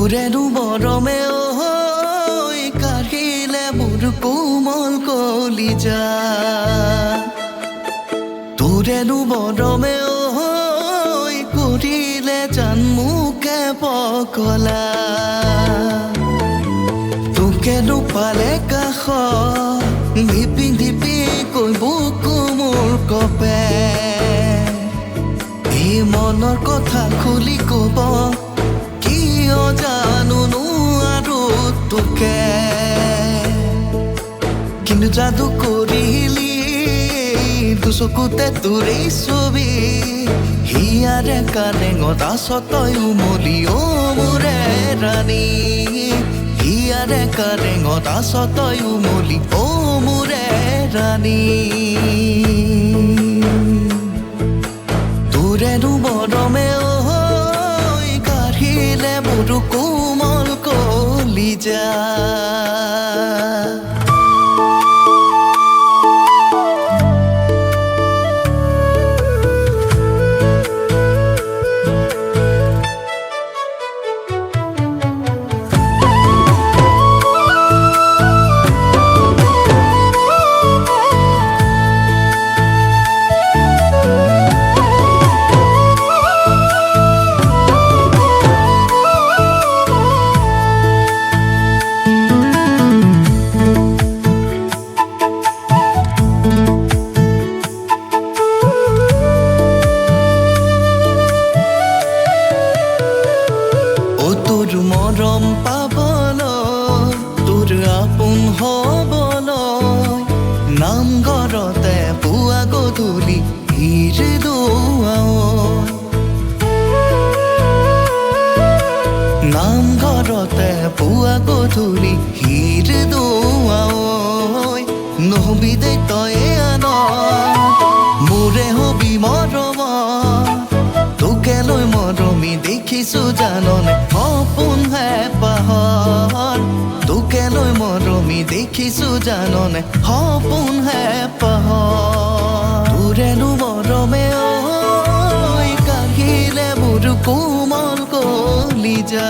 তোৰেনো মৰমে কাঢ়িলে মোৰ কোমল কলিজা তোৰেনো মৰমে কৰিলে জান মোকে পগলা তোকেনো পালে কাষত ধিপি ধিপি কৈ বুকু মোৰ কপে এই মনৰ কথা খুলি কব জানো নোৱাৰো তোকে কিন্তু যাদু কৰিলি দুচকুতে তোৰেই ছবি হিয়াৰে কাৰেঙত আছ তই উমলি অ মোৰে ৰাণী হিয়াৰে কাৰেঙত আছ তই উমলি অ মোৰে ৰাণী তোৰেনো মৰমে মোৰ কোমল কলিজা মৰম পাবলৈ তোৰ আপোন হবলৈ নামঘৰতে পুৱা গধূলি ভিৰ দুৱাই নামঘৰতে পুৱা গধূলি ভিৰ দুৱাই নহবি দে তই আন মোৰে হবি মৰম তোকে লৈ মৰমি দেখিছো জাননে সপোন হে পাহৰ তোকে লৈ মৰমি দেখিছো জাননে সপোন হে পাহৰ তোৰেনো মৰমে কাঢ়িলে মোৰ কোমল কলিজা